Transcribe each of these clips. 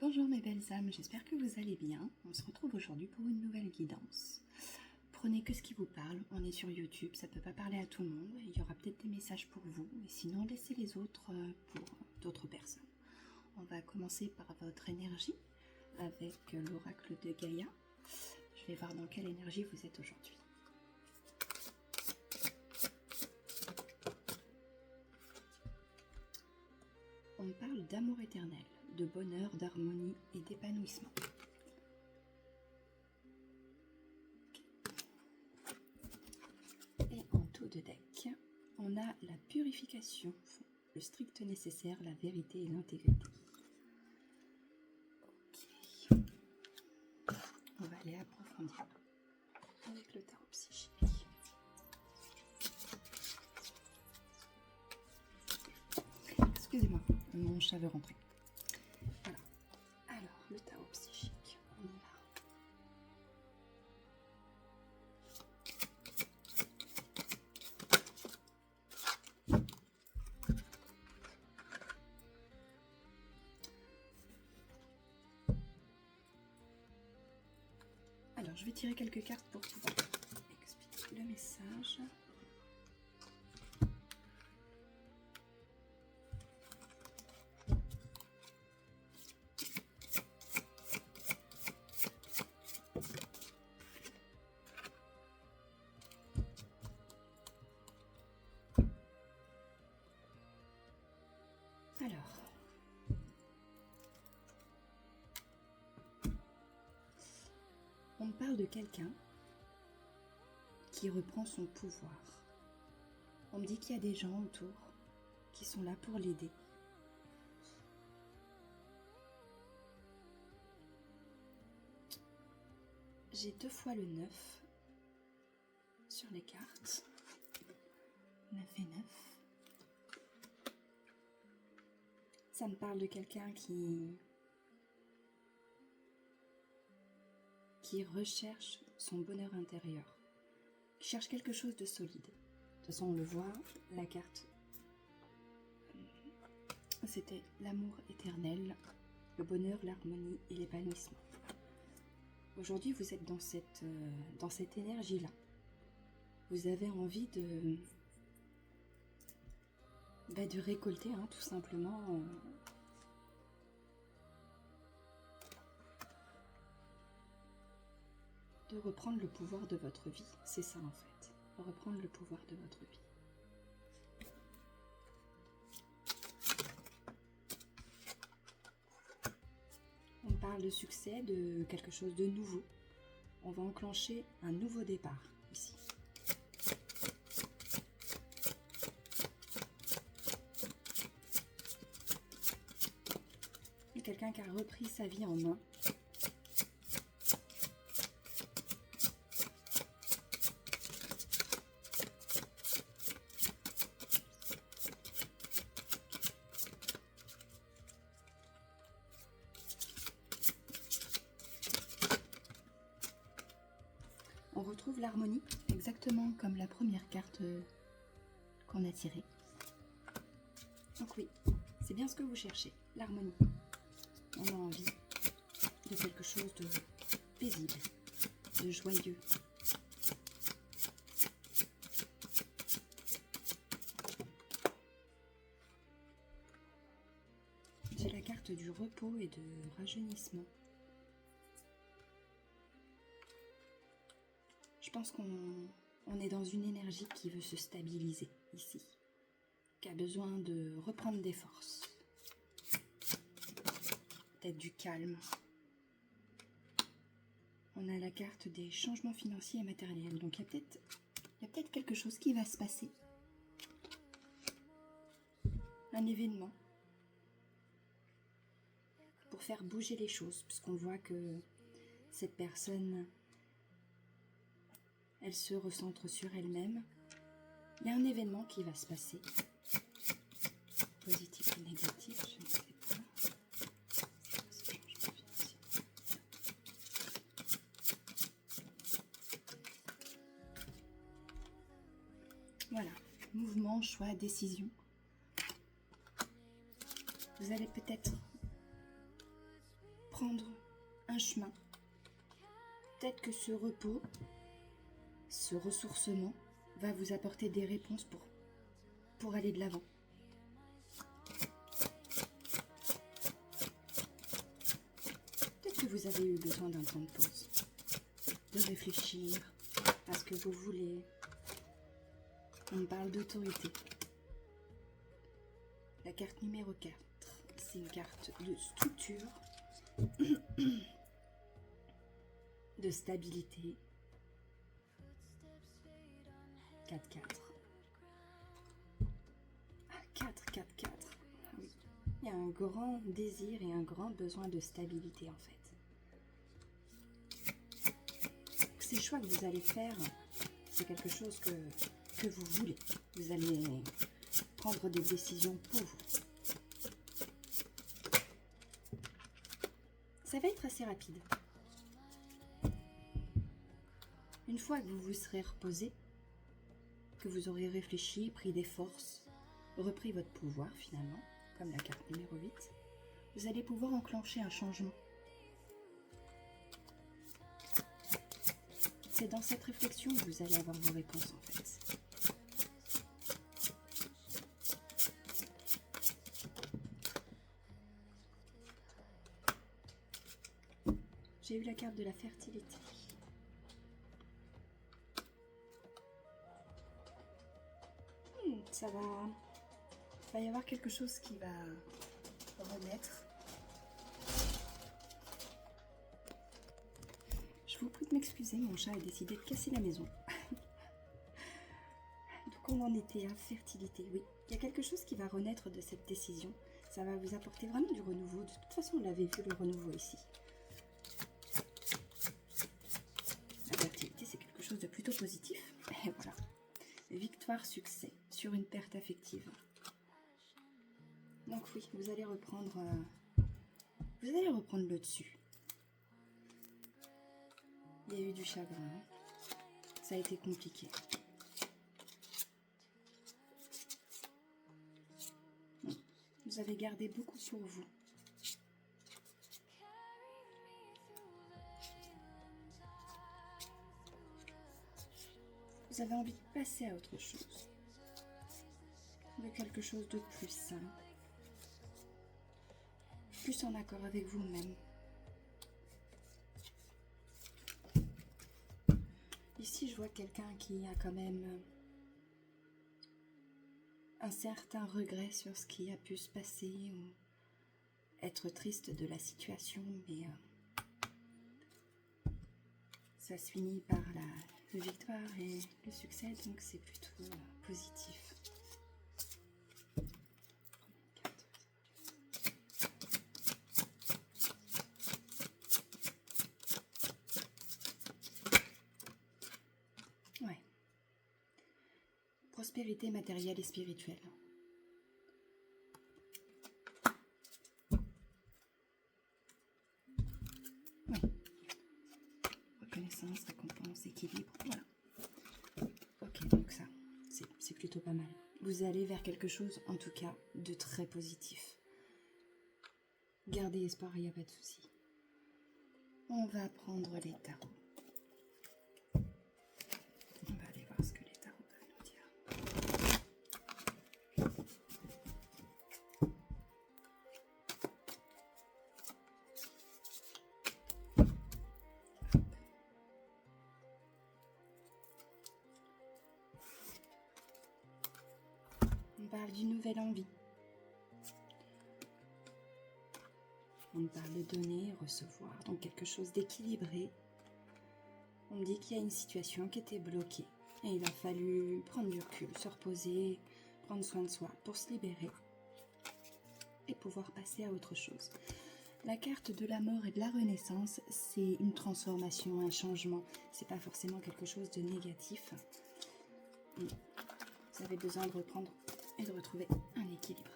Bonjour mes belles âmes, j'espère que vous allez bien. On se retrouve aujourd'hui pour une nouvelle guidance. Prenez que ce qui vous parle, on est sur YouTube, ça ne peut pas parler à tout le monde. Il y aura peut-être des messages pour vous, et sinon laissez les autres pour d'autres personnes. On va commencer par votre énergie avec l'oracle de Gaïa. Je vais voir dans quelle énergie vous êtes aujourd'hui. On parle d'amour éternel, de bonheur, d'harmonie et d'épanouissement. Et en tout de deck, on a la purification, le strict nécessaire, la vérité et l'intégrité. Ok. On va aller approfondir avec le tarot psychique. Excusez-moi, mon chat veut rentrer. Voilà. Alors, le tarot psychique, on y va. Alors, je vais tirer quelques cartes pour pouvoir expliquer le message. Alors, on parle de quelqu'un qui reprend son pouvoir. On me dit qu'il y a des gens autour qui sont là pour l'aider. J'ai 2 fois le 9 sur les cartes. 9 et 9. Ça me parle de quelqu'un qui recherche son bonheur intérieur, qui cherche quelque chose de solide. De toute façon, on le voit, la carte, c'était l'amour éternel, le bonheur, l'harmonie et l'épanouissement. Aujourd'hui, vous êtes dans cette énergie-là. Vous avez envie de récolter, tout simplement, de reprendre le pouvoir de votre vie. C'est ça en fait, de reprendre le pouvoir de votre vie. On parle de succès, de quelque chose de nouveau. On va enclencher un nouveau départ ici. Il y a quelqu'un qui a repris sa vie en main. On retrouve l'harmonie, exactement comme la première carte qu'on a tirée. Donc oui, c'est bien ce que vous cherchez, l'harmonie. On a envie de quelque chose de paisible, de joyeux. J'ai la carte du repos et de rajeunissement. Je pense qu'on est dans une énergie qui veut se stabiliser ici, qui a besoin de reprendre des forces, peut-être du calme. On a la carte des changements financiers et matériels, donc il y a peut-être quelque chose qui va se passer, un événement, pour faire bouger les choses, puisqu'on voit que cette personne, elle se recentre sur elle-même. Il y a un événement qui va se passer, positif ou négatif, je ne sais pas. Voilà, mouvement, choix, décision. Vous allez peut-être prendre un chemin. Peut-être que ce repos, ce ressourcement va vous apporter des réponses pour aller de l'avant. Peut-être que vous avez eu besoin d'un temps de pause, de réfléchir à ce que vous voulez. On parle d'autorité. La carte numéro 4, c'est une carte de structure, de stabilité. 4-4. 4-4-4. Oui. Il y a un grand désir et un grand besoin de stabilité en fait. Ces choix que vous allez faire, c'est quelque chose que vous voulez. Vous allez prendre des décisions pour vous. Ça va être assez rapide. Une fois que vous vous serez reposé, que vous aurez réfléchi, pris des forces, repris votre pouvoir finalement, comme la carte numéro 8, vous allez pouvoir enclencher un changement. C'est dans cette réflexion que vous allez avoir vos réponses en fait. J'ai eu la carte de la fertilité. Ça va y avoir quelque chose qui va renaître. Je vous prie de m'excuser, mon chat a décidé de casser la maison. Donc on en était à fertilité, oui. Il y a quelque chose qui va renaître de cette décision. Ça va vous apporter vraiment du renouveau. De toute façon, on l'avait vu le renouveau ici. La fertilité, c'est quelque chose de plutôt positif. Et voilà. Victoire, succès sur une perte affective. Donc oui, vous allez reprendre le dessus. Il y a eu du chagrin. Ça a été compliqué. Vous avez gardé beaucoup pour vous. Vous avez envie de passer à autre chose. De quelque chose de plus sain. Plus en accord avec vous-même. Ici, je vois quelqu'un qui a quand même un certain regret sur ce qui a pu se passer ou être triste de la situation, mais ça se finit par la victoire et le succès, donc c'est plutôt positif. Ouais. Prospérité matérielle et spirituelle. Oui. Reconnaissance, récompense, équilibre, voilà. Ok, donc ça, c'est plutôt pas mal. Vous allez vers quelque chose, en tout cas, de très positif. Gardez espoir, il n'y a pas de souci. On va prendre les tarots. On va aller voir ce que les tarots peuvent nous dire. On parle d'une nouvelle envie. On parle de donner, recevoir, donc quelque chose d'équilibré. On me dit qu'il y a une situation qui était bloquée et il a fallu prendre du recul, se reposer, prendre soin de soi pour se libérer et pouvoir passer à autre chose. La carte de la mort et de la renaissance, c'est une transformation, un changement. C'est pas forcément quelque chose de négatif. Vous avez besoin de reprendre et de retrouver un équilibre.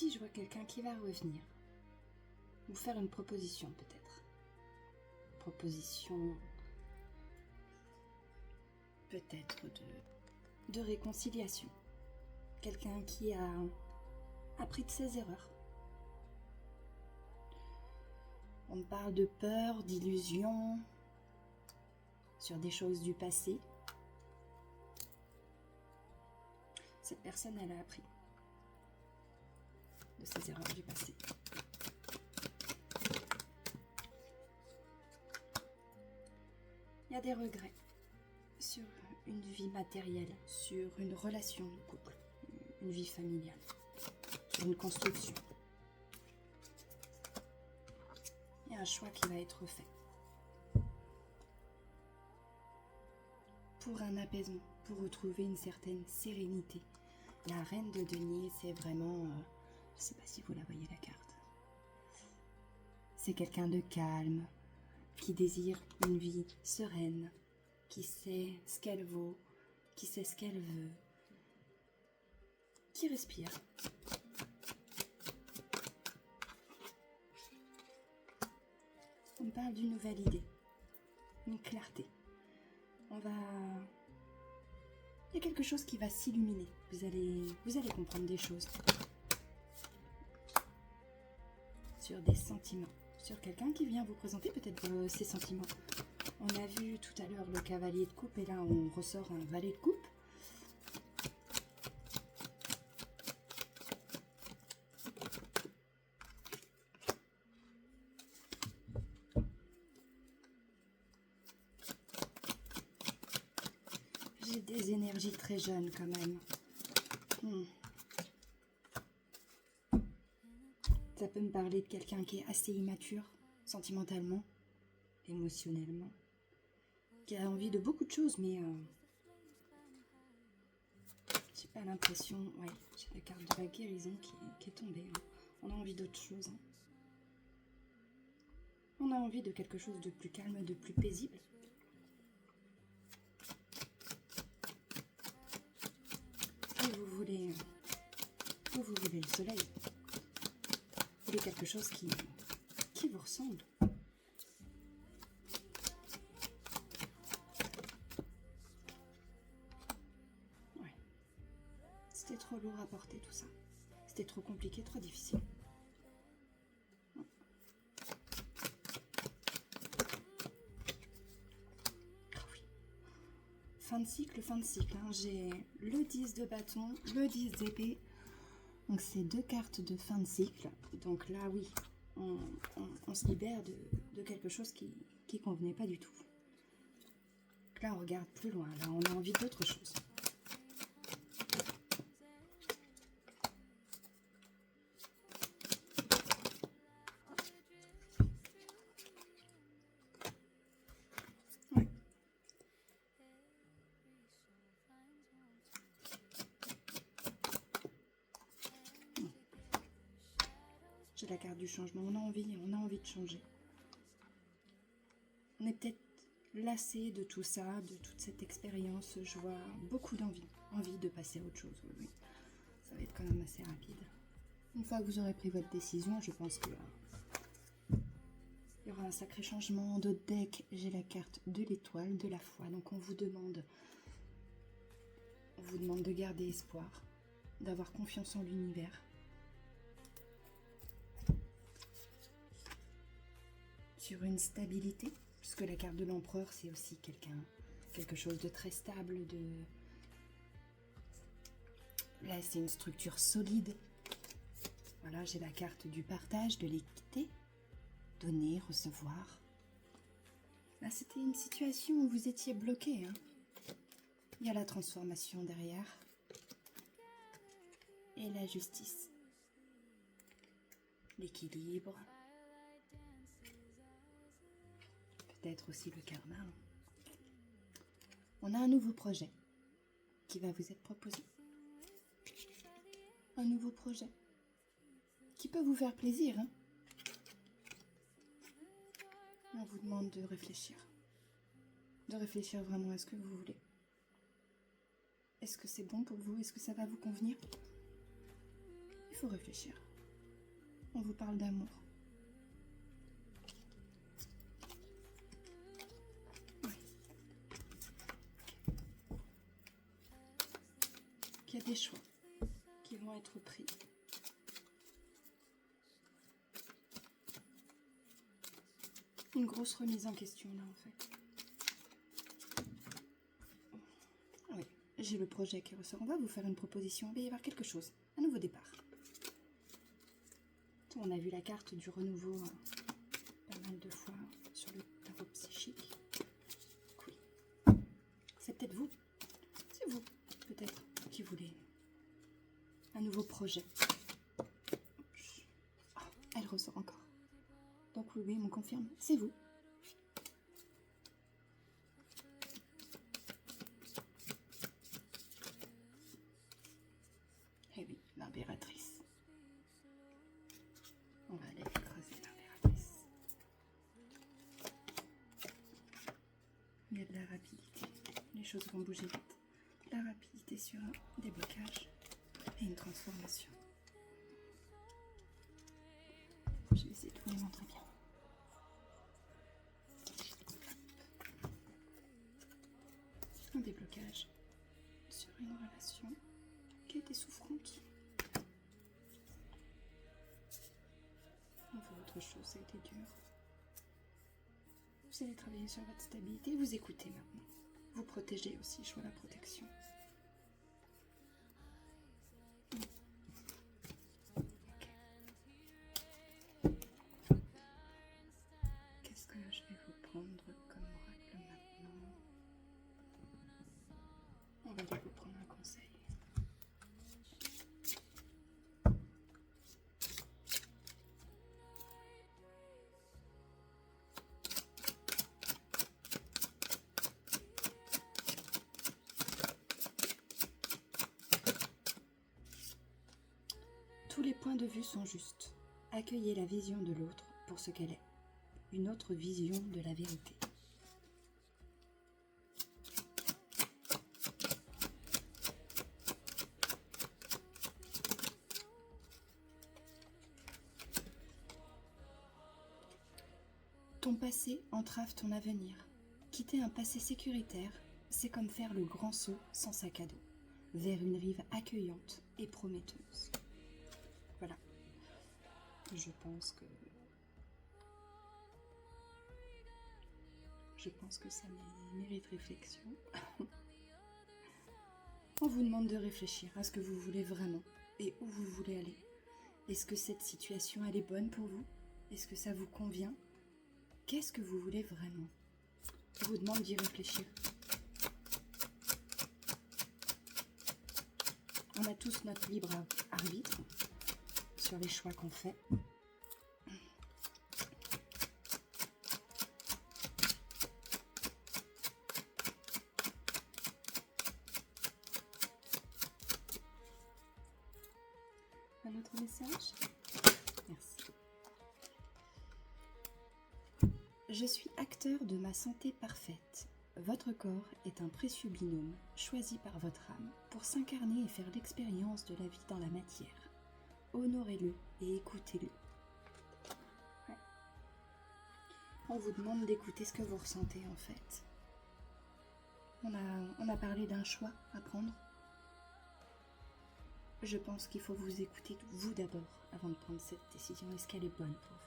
Ici, je vois quelqu'un qui va revenir. Vous faire une proposition peut-être. Proposition peut-être de réconciliation. Quelqu'un qui a appris de ses erreurs. On parle de peur, d'illusion, sur des choses du passé. Cette personne, elle a appris de ses erreurs du passé. Il y a des regrets sur une vie matérielle, sur une relation de couple, une vie familiale, sur une construction. Il y a un choix qui va être fait pour un apaisement, pour retrouver une certaine sérénité. La reine de denier, c'est vraiment, je ne sais pas si vous la voyez la carte, c'est quelqu'un de calme, qui désire une vie sereine, qui sait ce qu'elle vaut, qui sait ce qu'elle veut, qui respire. On parle d'une nouvelle idée, une clarté. Il y a quelque chose qui va s'illuminer. Vous allez comprendre des choses. Sur des sentiments. Sur quelqu'un qui vient vous présenter peut-être ses sentiments. On a vu tout à l'heure le cavalier de coupe et là on ressort un valet de coupe. J'ai des énergies très jeunes quand même. Ça peut me parler de quelqu'un qui est assez immature, sentimentalement, émotionnellement, qui a envie de beaucoup de choses, mais j'ai pas l'impression. Ouais, j'ai la carte de la guérison qui est tombée. Hein. On a envie d'autre chose. Hein. On a envie de quelque chose de plus calme, de plus paisible. Et vous voulez le soleil. Vous voulez quelque chose qui vous ressemble. Ouais. C'était trop lourd à porter tout ça. C'était trop compliqué, trop difficile. Fin de cycle. Hein. J'ai le 10 de bâton, le 10 d'épée. Donc c'est 2 cartes de fin de cycle. Donc là, oui, on se libère de quelque chose qui convenait pas du tout. Donc là, on regarde plus loin. Là, on a envie d'autre chose. J'ai la carte du changement. On a envie de changer. On est peut-être lassé de tout ça, de toute cette expérience. Je vois beaucoup envie de passer à autre chose. Oui. Ça va être quand même assez rapide. Une fois que vous aurez pris votre décision, je pense qu'il y aura un sacré changement de deck. J'ai la carte de l'étoile, de la foi. Donc on vous demande de garder espoir, d'avoir confiance en l'univers. Sur une stabilité, puisque la carte de l'empereur, c'est aussi quelque chose de très stable, Là, c'est une structure solide. Voilà, j'ai la carte du partage, de l'équité, donner, recevoir. Là, c'était une situation où vous étiez bloqué. Hein. Il y a la transformation derrière. Et la justice. L'équilibre. Peut-être aussi le karma. On a un nouveau projet qui va vous être proposé. Un nouveau projet qui peut vous faire plaisir. Hein. On vous demande de réfléchir. De réfléchir vraiment à ce que vous voulez. Est-ce que c'est bon pour vous? Est-ce que ça va vous convenir? Il faut réfléchir. On vous parle d'amour. Oui. Il y a des choix qui vont être pris. Une grosse remise en question là en fait. Oui, j'ai le projet qui ressort. On va vous faire une proposition. Il va y avoir quelque chose. Un nouveau départ. On a vu la carte du renouveau pas mal de fois sur le tarot psychique. Oui. C'est peut-être vous. C'est vous, peut-être, qui voulez un nouveau projet. Oh, elle ressort encore. Donc oui, on me confirme. C'est vous. Eh oui, l'impératrice. On va aller creuser l'impératrice. Il y a de la rapidité. Les choses vont bouger vite. La rapidité sur un déblocage et une transformation. Je vais essayer de vous les montrer bien. Un déblocage sur une relation qui était souffrante. On fait autre chose, ça a été dur. Vous allez travailler sur votre stabilité, vous écoutez maintenant. Vous protégez aussi, je vois la protection. Ok. Qu'est-ce que je vais vous prendre comme oracle maintenant? On va aller vous prendre un conseil. Tous les points de vue sont justes. Accueillez la vision de l'autre pour ce qu'elle est. Une autre vision de la vérité. Ton passé entrave ton avenir. Quitter un passé sécuritaire, c'est comme faire le grand saut sans sac à dos, vers une rive accueillante et prometteuse. Voilà. Je pense que ça mérite réflexion. On vous demande de réfléchir à ce que vous voulez vraiment et où vous voulez aller. Est-ce que cette situation, elle est bonne pour vous? Est-ce que ça vous convient? Qu'est-ce que vous voulez vraiment? Je vous demande d'y réfléchir. On a tous notre libre arbitre sur les choix qu'on fait. Un autre message? Merci. Je suis acteur de ma santé parfaite. Votre corps est un précieux binôme choisi par votre âme pour s'incarner et faire l'expérience de la vie dans la matière. Honorez-le et écoutez-le. Ouais. On vous demande d'écouter ce que vous ressentez en fait. On a parlé d'un choix à prendre. Je pense qu'il faut vous écouter vous d'abord avant de prendre cette décision. Est-ce qu'elle est bonne pour vous?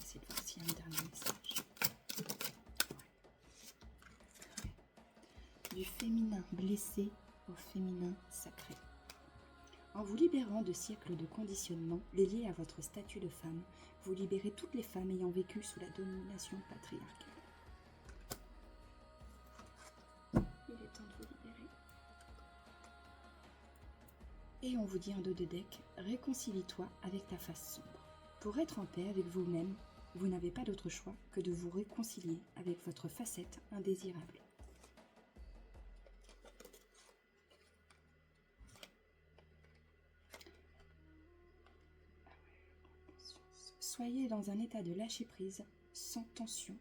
Essayez de voir s'il y a un dernier message. Ouais. Du féminin blessé au féminin sacré. En vous libérant de siècles de conditionnement liés à votre statut de femme, vous libérez toutes les femmes ayant vécu sous la domination patriarcale. Il est temps de vous libérer. Et on vous dit en dos de deck, réconcilie-toi avec ta face sombre. Pour être en paix avec vous-même, vous n'avez pas d'autre choix que de vous réconcilier avec votre facette indésirable. Soyez dans un état de lâcher-prise, sans tension,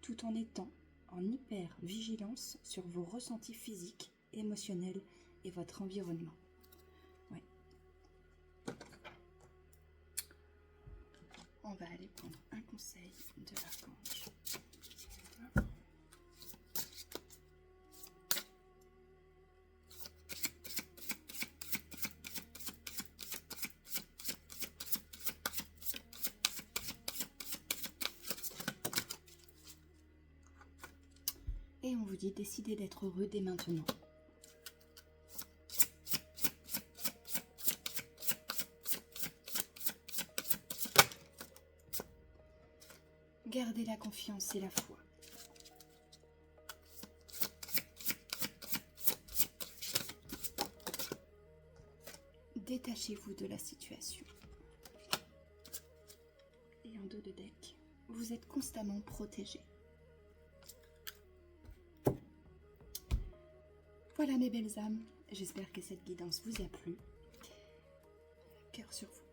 tout en étant en hyper-vigilance sur vos ressentis physiques, émotionnels et votre environnement. Ouais. aller prendre un conseil de l'archange. Et on vous dit décidez d'être heureux dès maintenant. Gardez la confiance et la foi. Détachez-vous de la situation. Et en dos de deck, vous êtes constamment protégé. Voilà mes belles âmes, j'espère que cette guidance vous a plu. Cœur sur vous.